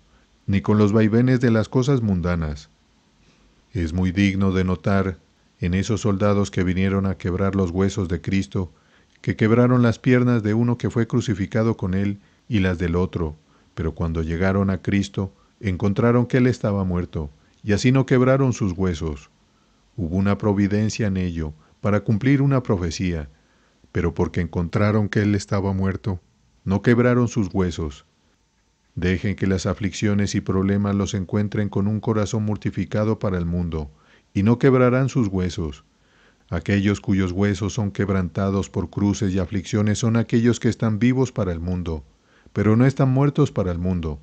ni con los vaivenes de las cosas mundanas. Es muy digno de notar en esos soldados que vinieron a quebrar los huesos de Cristo, que quebraron las piernas de uno que fue crucificado con él y las del otro, pero cuando llegaron a Cristo, encontraron que él estaba muerto, y así no quebraron sus huesos. Hubo una providencia en ello, para cumplir una profecía, pero porque encontraron que él estaba muerto, no quebraron sus huesos. Dejen que las aflicciones y problemas los encuentren con un corazón mortificado para el mundo, y no quebrarán sus huesos. Aquellos cuyos huesos son quebrantados por cruces y aflicciones son aquellos que están vivos para el mundo, pero no están muertos para el mundo.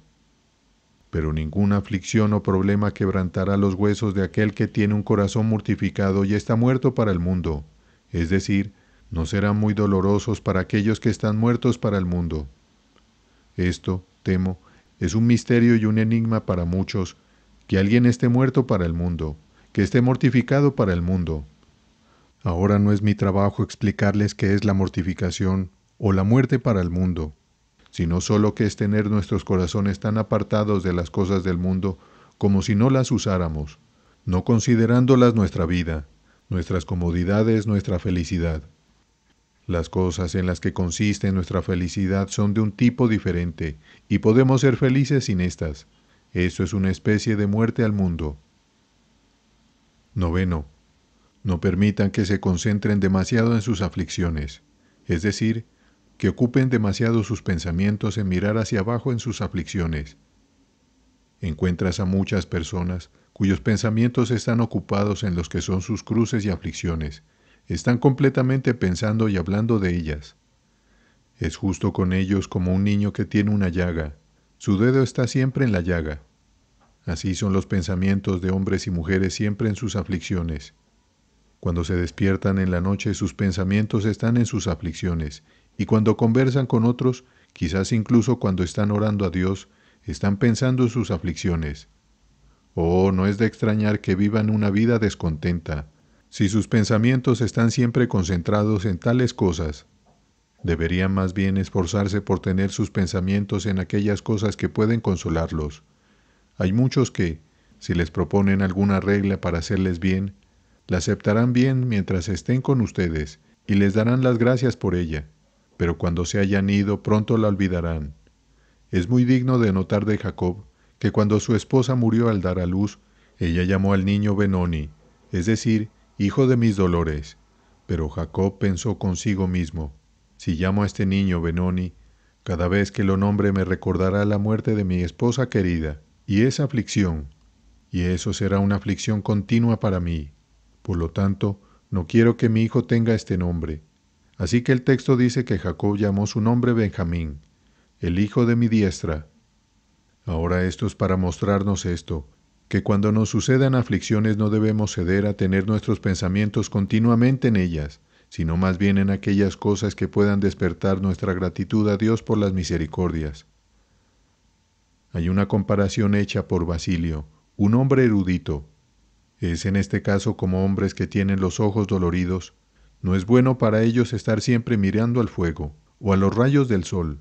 Pero ninguna aflicción o problema quebrantará los huesos de aquel que tiene un corazón mortificado y está muerto para el mundo, es decir, no serán muy dolorosos para aquellos que están muertos para el mundo. Esto, temo, es un misterio y un enigma para muchos, que alguien esté muerto para el mundo, que esté mortificado para el mundo. Ahora no es mi trabajo explicarles qué es la mortificación o la muerte para el mundo, sino solo que es tener nuestros corazones tan apartados de las cosas del mundo como si no las usáramos, no considerándolas nuestra vida, nuestras comodidades, nuestra felicidad. Las cosas en las que consiste nuestra felicidad son de un tipo diferente y podemos ser felices sin estas. Eso es una especie de muerte al mundo. 9. No permitan que se concentren demasiado en sus aflicciones, es decir, que ocupen demasiado sus pensamientos en mirar hacia abajo en sus aflicciones. Encuentras a muchas personas cuyos pensamientos están ocupados en los que son sus cruces y aflicciones. Están completamente pensando y hablando de ellas. Es justo con ellos como un niño que tiene una llaga. Su dedo está siempre en la llaga. Así son los pensamientos de hombres y mujeres siempre en sus aflicciones. Cuando se despiertan en la noche, sus pensamientos están en sus aflicciones, y cuando conversan con otros, quizás incluso cuando están orando a Dios, están pensando en sus aflicciones. Oh, no es de extrañar que vivan una vida descontenta, si sus pensamientos están siempre concentrados en tales cosas. Deberían más bien esforzarse por tener sus pensamientos en aquellas cosas que pueden consolarlos. Hay muchos que, si les proponen alguna regla para hacerles bien, la aceptarán bien mientras estén con ustedes y les darán las gracias por ella, pero cuando se hayan ido pronto la olvidarán. Es muy digno de notar de Jacob que cuando su esposa murió al dar a luz, ella llamó al niño Benoni, es decir, hijo de mis dolores. Pero Jacob pensó consigo mismo, si llamo a este niño Benoni, cada vez que lo nombre me recordará la muerte de mi esposa querida, y esa aflicción, y eso será una aflicción continua para mí. Por lo tanto, no quiero que mi hijo tenga este nombre. Así que el texto dice que Jacob llamó su nombre Benjamín, el hijo de mi diestra. Ahora esto es para mostrarnos esto, que cuando nos sucedan aflicciones no debemos ceder a tener nuestros pensamientos continuamente en ellas, sino más bien en aquellas cosas que puedan despertar nuestra gratitud a Dios por las misericordias. Hay una comparación hecha por Basilio, un hombre erudito. Es en este caso como hombres que tienen los ojos doloridos. No es bueno para ellos estar siempre mirando al fuego o a los rayos del sol.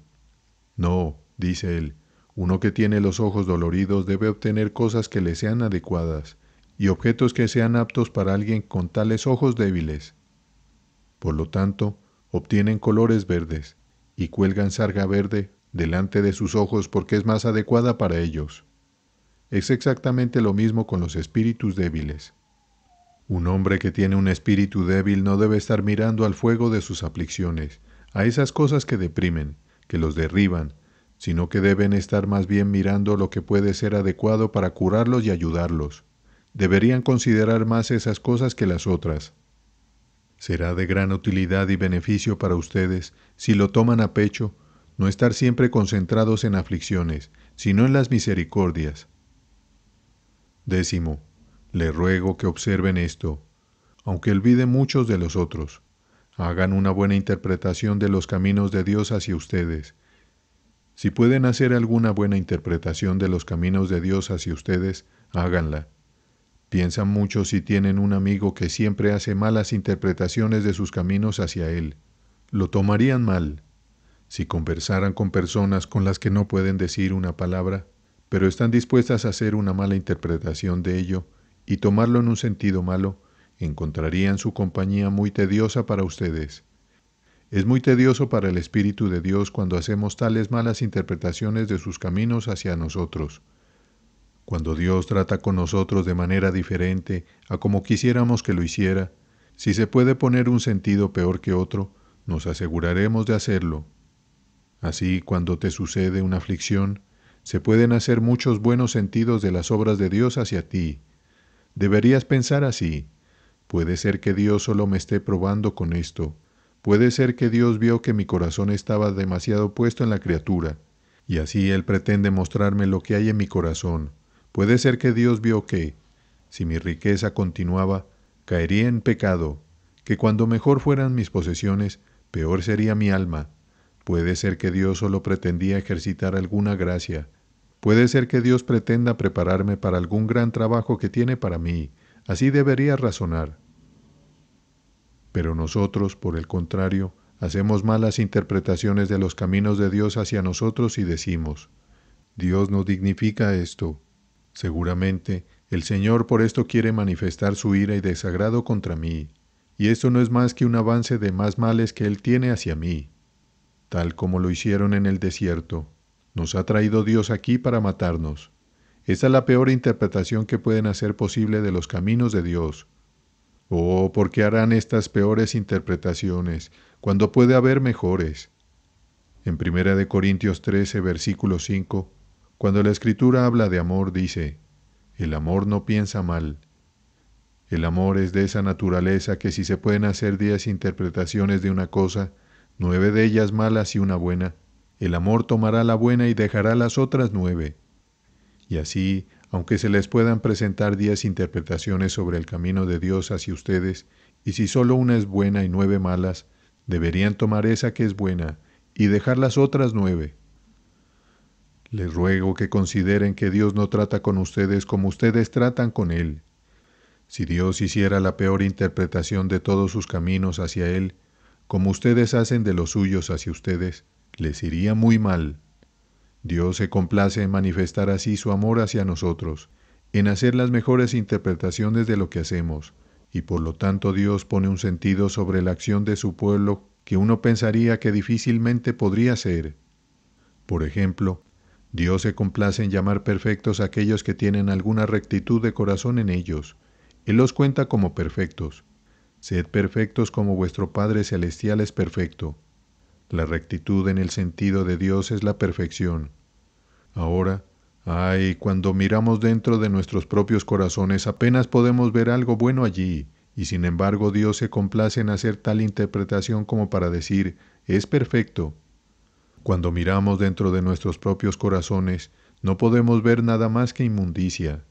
No, dice él, uno que tiene los ojos doloridos debe obtener cosas que le sean adecuadas y objetos que sean aptos para alguien con tales ojos débiles. Por lo tanto, obtienen colores verdes y cuelgan sarga verde delante de sus ojos porque es más adecuada para ellos. Es exactamente lo mismo con los espíritus débiles. Un hombre que tiene un espíritu débil no debe estar mirando al fuego de sus aflicciones, a esas cosas que deprimen, que los derriban, sino que deben estar más bien mirando lo que puede ser adecuado para curarlos y ayudarlos. Deberían considerar más esas cosas que las otras. Será de gran utilidad y beneficio para ustedes, si lo toman a pecho, no estar siempre concentrados en aflicciones, sino en las misericordias. 10. Le ruego que observen esto, aunque olviden muchos de los otros. Hagan una buena interpretación de los caminos de Dios hacia ustedes. Si pueden hacer alguna buena interpretación de los caminos de Dios hacia ustedes, háganla. Piensan mucho si tienen un amigo que siempre hace malas interpretaciones de sus caminos hacia él. Lo tomarían mal. Si conversaran con personas con las que no pueden decir una palabra, pero están dispuestas a hacer una mala interpretación de ello y tomarlo en un sentido malo, encontrarían su compañía muy tediosa para ustedes. Es muy tedioso para el Espíritu de Dios cuando hacemos tales malas interpretaciones de sus caminos hacia nosotros. Cuando Dios trata con nosotros de manera diferente a como quisiéramos que lo hiciera, si se puede poner un sentido peor que otro, nos aseguraremos de hacerlo. Así, cuando te sucede una aflicción, se pueden hacer muchos buenos sentidos de las obras de Dios hacia ti. Deberías pensar así: puede ser que Dios solo me esté probando con esto. Puede ser que Dios vio que mi corazón estaba demasiado puesto en la criatura, y así Él pretende mostrarme lo que hay en mi corazón. Puede ser que Dios vio que, si mi riqueza continuaba, caería en pecado, que cuando mejor fueran mis posesiones, peor sería mi alma. Puede ser que Dios solo pretendía ejercitar alguna gracia. Puede ser que Dios pretenda prepararme para algún gran trabajo que tiene para mí. Así debería razonar. Pero nosotros, por el contrario, hacemos malas interpretaciones de los caminos de Dios hacia nosotros y decimos: Dios no dignifica esto. Seguramente, el Señor por esto quiere manifestar su ira y desagrado contra mí, y esto no es más que un avance de más males que Él tiene hacia mí. Tal como lo hicieron en el desierto, nos ha traído Dios aquí para matarnos. Esta es la peor interpretación que pueden hacer posible de los caminos de Dios. Oh, ¿por qué harán estas peores interpretaciones cuando puede haber mejores? En 1 Corintios 13, versículo 5, cuando la Escritura habla de amor, dice: el amor no piensa mal. El amor es de esa naturaleza que si se pueden hacer 10 interpretaciones de una cosa, 9 de ellas malas y una buena, el amor tomará la buena y dejará las otras 9. Y así, aunque se les puedan presentar 10 interpretaciones sobre el camino de Dios hacia ustedes, y si solo una es buena y 9 malas, deberían tomar esa que es buena y dejar las otras 9. Les ruego que consideren que Dios no trata con ustedes como ustedes tratan con Él. Si Dios hiciera la peor interpretación de todos sus caminos hacia Él, como ustedes hacen de los suyos hacia ustedes, les iría muy mal. Dios se complace en manifestar así su amor hacia nosotros, en hacer las mejores interpretaciones de lo que hacemos, y por lo tanto Dios pone un sentido sobre la acción de su pueblo que uno pensaría que difícilmente podría ser. Por ejemplo, Dios se complace en llamar perfectos a aquellos que tienen alguna rectitud de corazón en ellos. Él los cuenta como perfectos. Sed perfectos como vuestro Padre Celestial es perfecto. La rectitud en el sentido de Dios es la perfección. Ahora, cuando miramos dentro de nuestros propios corazones apenas podemos ver algo bueno allí, y sin embargo Dios se complace en hacer tal interpretación como para decir: es perfecto. Cuando miramos dentro de nuestros propios corazones, no podemos ver nada más que inmundicia.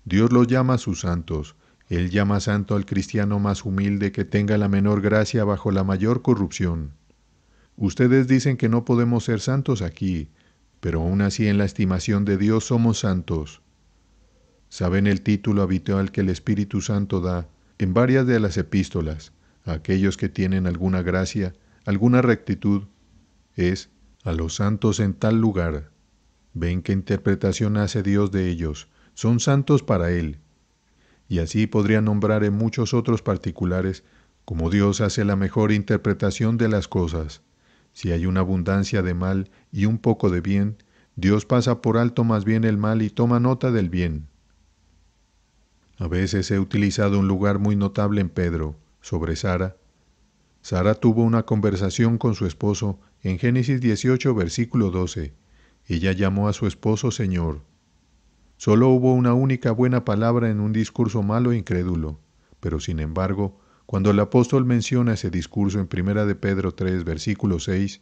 Dios los llama sus santos. Él llama santo al cristiano más humilde que tenga la menor gracia bajo la mayor corrupción. Ustedes dicen que no podemos ser santos aquí, pero aún así en la estimación de Dios somos santos. ¿Saben el título habitual que el Espíritu Santo da en varias de las epístolas a aquellos que tienen alguna gracia, alguna rectitud? Es: a los santos en tal lugar. ¿Ven qué interpretación hace Dios de ellos? Son santos para Él. Y así podría nombrar en muchos otros particulares como Dios hace la mejor interpretación de las cosas. Si hay una abundancia de mal y un poco de bien, Dios pasa por alto más bien el mal y toma nota del bien. A veces he utilizado un lugar muy notable en Pedro, sobre Sara. Sara tuvo una conversación con su esposo en Génesis 18, versículo 12. Ella llamó a su esposo Señor. Solo hubo una única buena palabra en un discurso malo e incrédulo, pero sin embargo, cuando el apóstol menciona ese discurso en 1 de Pedro 3, versículo 6,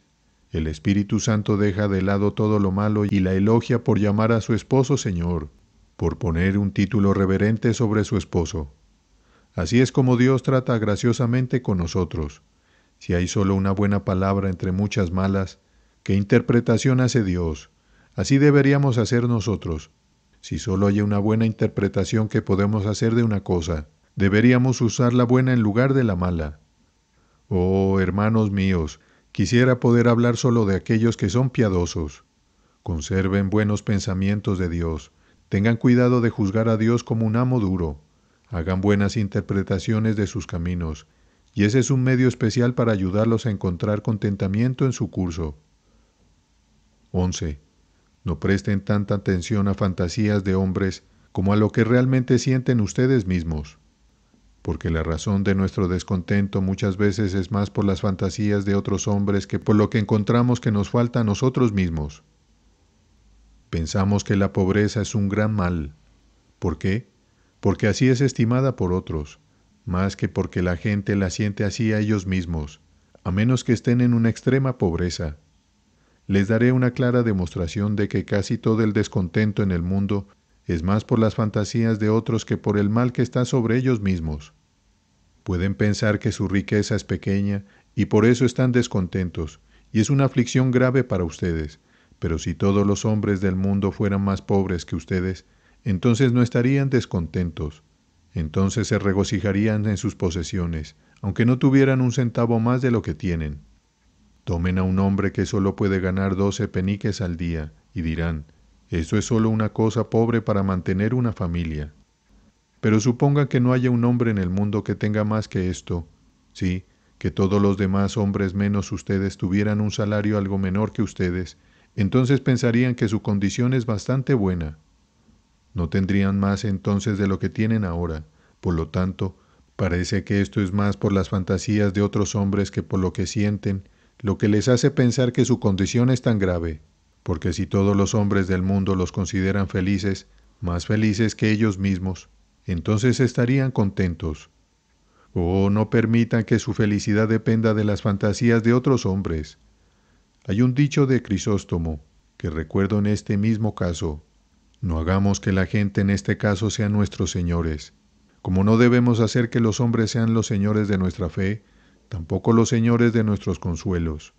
el Espíritu Santo deja de lado todo lo malo y la elogia por llamar a su esposo Señor, por poner un título reverente sobre su esposo. Así es como Dios trata graciosamente con nosotros. Si hay solo una buena palabra entre muchas malas, ¿qué interpretación hace Dios? Así deberíamos hacer nosotros. Si solo hay una buena interpretación que podemos hacer de una cosa, deberíamos usar la buena en lugar de la mala. Oh, hermanos míos, quisiera poder hablar solo de aquellos que son piadosos. Conserven buenos pensamientos de Dios. Tengan cuidado de juzgar a Dios como un amo duro. Hagan buenas interpretaciones de sus caminos, y ese es un medio especial para ayudarlos a encontrar contentamiento en su curso. 11. No presten tanta atención a fantasías de hombres como a lo que realmente sienten ustedes mismos, porque la razón de nuestro descontento muchas veces es más por las fantasías de otros hombres que por lo que encontramos que nos falta a nosotros mismos. Pensamos que la pobreza es un gran mal. ¿Por qué? Porque así es estimada por otros, más que porque la gente la siente así a ellos mismos, a menos que estén en una extrema pobreza. Les daré una clara demostración de que casi todo el descontento en el mundo es más por las fantasías de otros que por el mal que está sobre ellos mismos. Pueden pensar que su riqueza es pequeña y por eso están descontentos, y es una aflicción grave para ustedes, pero si todos los hombres del mundo fueran más pobres que ustedes, entonces no estarían descontentos. Entonces se regocijarían en sus posesiones, aunque no tuvieran un centavo más de lo que tienen. Tomen a un hombre que solo puede ganar 12 peniques al día y dirán, esto es solo una cosa pobre para mantener una familia. Pero supongan que no haya un hombre en el mundo que tenga más que esto. Sí, que todos los demás hombres menos ustedes tuvieran un salario algo menor que ustedes, entonces pensarían que su condición es bastante buena. No tendrían más entonces de lo que tienen ahora. Por lo tanto, parece que esto es más por las fantasías de otros hombres que por lo que sienten, lo que les hace pensar que su condición es tan grave. Porque si todos los hombres del mundo los consideran felices, más felices que ellos mismos, entonces estarían contentos. Oh, no permitan que su felicidad dependa de las fantasías de otros hombres. Hay un dicho de Crisóstomo, que recuerdo en este mismo caso. No hagamos que la gente en este caso sean nuestros señores. Como no debemos hacer que los hombres sean los señores de nuestra fe, tampoco los señores de nuestros consuelos.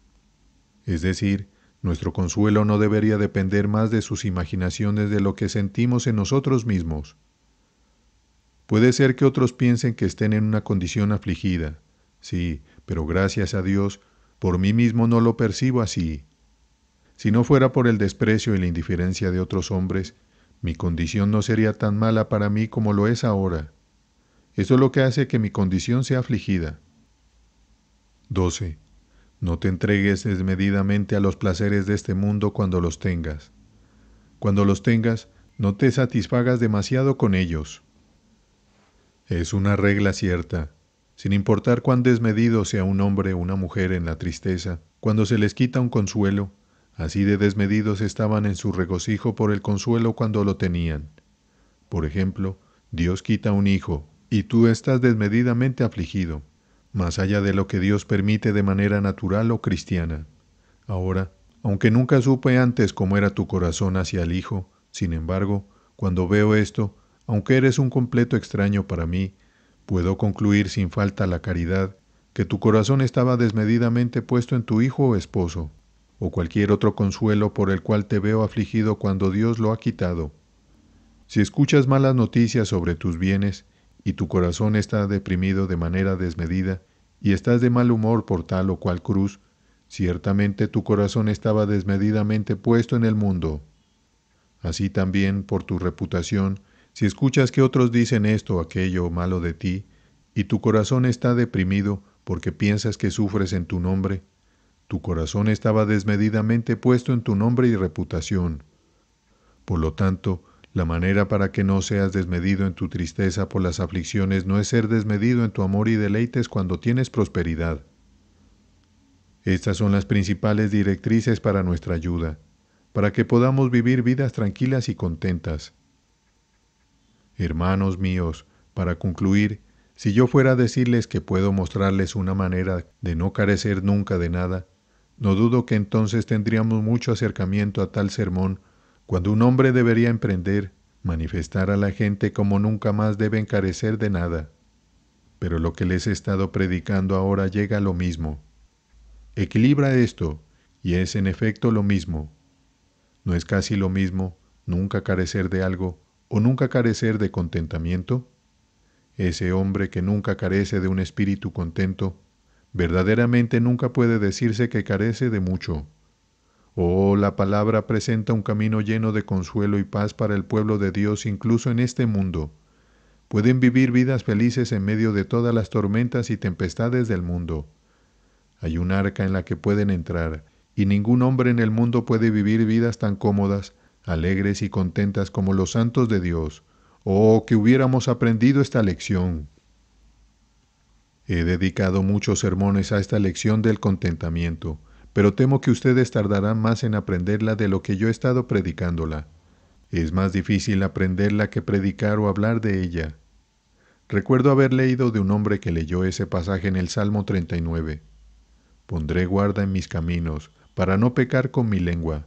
Es decir, nuestro consuelo no debería depender más de sus imaginaciones de lo que sentimos en nosotros mismos. Puede ser que otros piensen que estén en una condición afligida. Sí, pero gracias a Dios, por mí mismo no lo percibo así. Si no fuera por el desprecio y la indiferencia de otros hombres, mi condición no sería tan mala para mí como lo es ahora. Eso es lo que hace que mi condición sea afligida. 12. No te entregues desmedidamente a los placeres de este mundo cuando los tengas. Cuando los tengas, no te satisfagas demasiado con ellos. Es una regla cierta. Sin importar cuán desmedido sea un hombre o una mujer en la tristeza, cuando se les quita un consuelo, así de desmedidos estaban en su regocijo por el consuelo cuando lo tenían. Por ejemplo, Dios quita un hijo, y tú estás desmedidamente afligido, más allá de lo que Dios permite de manera natural o cristiana. Ahora, aunque nunca supe antes cómo era tu corazón hacia el hijo, sin embargo, cuando veo esto, aunque eres un completo extraño para mí, puedo concluir sin falta la caridad que tu corazón estaba desmedidamente puesto en tu hijo o esposo, o cualquier otro consuelo por el cual te veo afligido cuando Dios lo ha quitado. Si escuchas malas noticias sobre tus bienes y tu corazón está deprimido de manera desmedida y estás de mal humor por tal o cual cruz, ciertamente tu corazón estaba desmedidamente puesto en el mundo. Así también, por tu reputación, si escuchas que otros dicen esto o aquello malo de ti, y tu corazón está deprimido porque piensas que sufres en tu nombre, tu corazón estaba desmedidamente puesto en tu nombre y reputación. Por lo tanto, la manera para que no seas desmedido en tu tristeza por las aflicciones no es ser desmedido en tu amor y deleites cuando tienes prosperidad. Estas son las principales directrices para nuestra ayuda, para que podamos vivir vidas tranquilas y contentas. Hermanos míos, para concluir, si yo fuera a decirles que puedo mostrarles una manera de no carecer nunca de nada, no dudo que entonces tendríamos mucho acercamiento a tal sermón, cuando un hombre debería emprender, manifestar a la gente cómo nunca más deben carecer de nada. Pero lo que les he estado predicando ahora llega a lo mismo. Equilibra esto, y es en efecto lo mismo. ¿No es casi lo mismo nunca carecer de algo o nunca carecer de contentamiento? Ese hombre que nunca carece de un espíritu contento, verdaderamente nunca puede decirse que carece de mucho. Oh, la palabra presenta un camino lleno de consuelo y paz para el pueblo de Dios incluso en este mundo. Pueden vivir vidas felices en medio de todas las tormentas y tempestades del mundo. Hay un arca en la que pueden entrar, y ningún hombre en el mundo puede vivir vidas tan cómodas, alegres y contentas como los santos de Dios. Oh, que hubiéramos aprendido esta lección. He dedicado muchos sermones a esta lección del contentamiento, pero temo que ustedes tardarán más en aprenderla de lo que yo he estado predicándola. Es más difícil aprenderla que predicar o hablar de ella. Recuerdo haber leído de un hombre que leyó ese pasaje en el Salmo 39. Pondré guarda en mis caminos, para no pecar con mi lengua.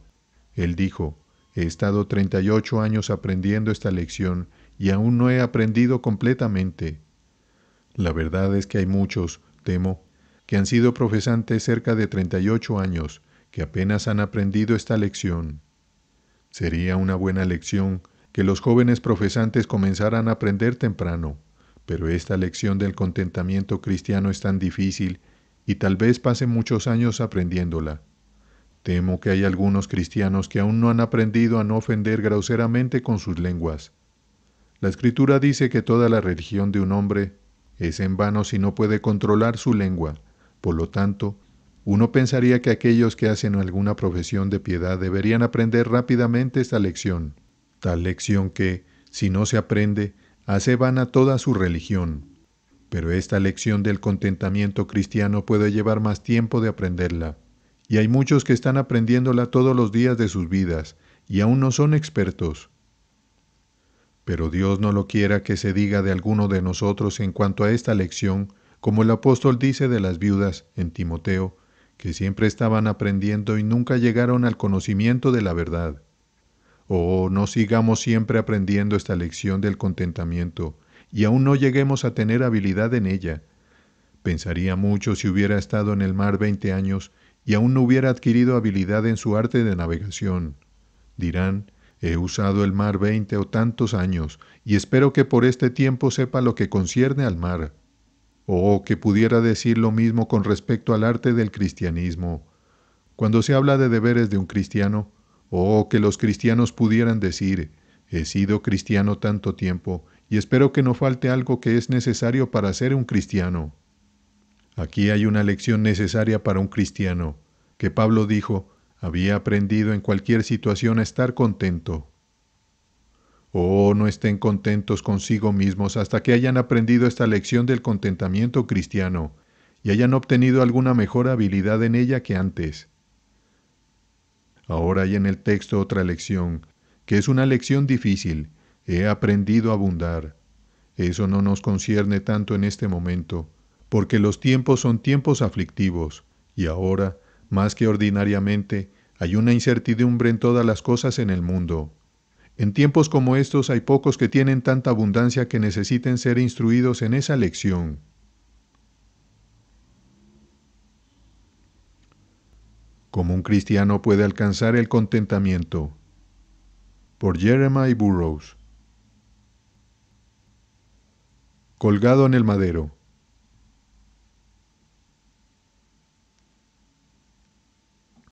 Él dijo, he estado 38 años aprendiendo esta lección y aún no he aprendido completamente. La verdad es que hay muchos, temo, que han sido profesantes cerca de 38 años, que apenas han aprendido esta lección. Sería una buena lección que los jóvenes profesantes comenzaran a aprender temprano, pero esta lección del contentamiento cristiano es tan difícil y tal vez pasen muchos años aprendiéndola. Temo que hay algunos cristianos que aún no han aprendido a no ofender groseramente con sus lenguas. La Escritura dice que toda la religión de un hombre es en vano si no puede controlar su lengua. Por lo tanto, uno pensaría que aquellos que hacen alguna profesión de piedad deberían aprender rápidamente esta lección, tal lección que, si no se aprende, hace vana toda su religión. Pero esta lección del contentamiento cristiano puede llevar más tiempo de aprenderla, y hay muchos que están aprendiéndola todos los días de sus vidas, y aún no son expertos. Pero Dios no lo quiera que se diga de alguno de nosotros en cuanto a esta lección, como el apóstol dice de las viudas en Timoteo, que siempre estaban aprendiendo y nunca llegaron al conocimiento de la verdad. Oh, no sigamos siempre aprendiendo esta lección del contentamiento, y aún no lleguemos a tener habilidad en ella. Pensaría mucho si hubiera estado en el mar 20 años y aún no hubiera adquirido habilidad en su arte de navegación. Dirán, he usado el mar 20 o tantos años, y espero que por este tiempo sepa lo que concierne al mar. Oh, que pudiera decir lo mismo con respecto al arte del cristianismo. Cuando se habla de deberes de un cristiano, oh, que los cristianos pudieran decir, he sido cristiano tanto tiempo, y espero que no falte algo que es necesario para ser un cristiano. Aquí hay una lección necesaria para un cristiano, que Pablo dijo, había aprendido en cualquier situación a estar contento. Oh, no estén contentos consigo mismos hasta que hayan aprendido esta lección del contentamiento cristiano y hayan obtenido alguna mejor habilidad en ella que antes. Ahora hay en el texto otra lección, que es una lección difícil. He aprendido a abundar. Eso no nos concierne tanto en este momento, porque los tiempos son tiempos aflictivos, y ahora, más que ordinariamente, hay una incertidumbre en todas las cosas en el mundo. En tiempos como estos hay pocos que tienen tanta abundancia que necesiten ser instruidos en esa lección. ¿Cómo un cristiano puede alcanzar el contentamiento? Por Jeremiah Burroughs. Colgado en el madero.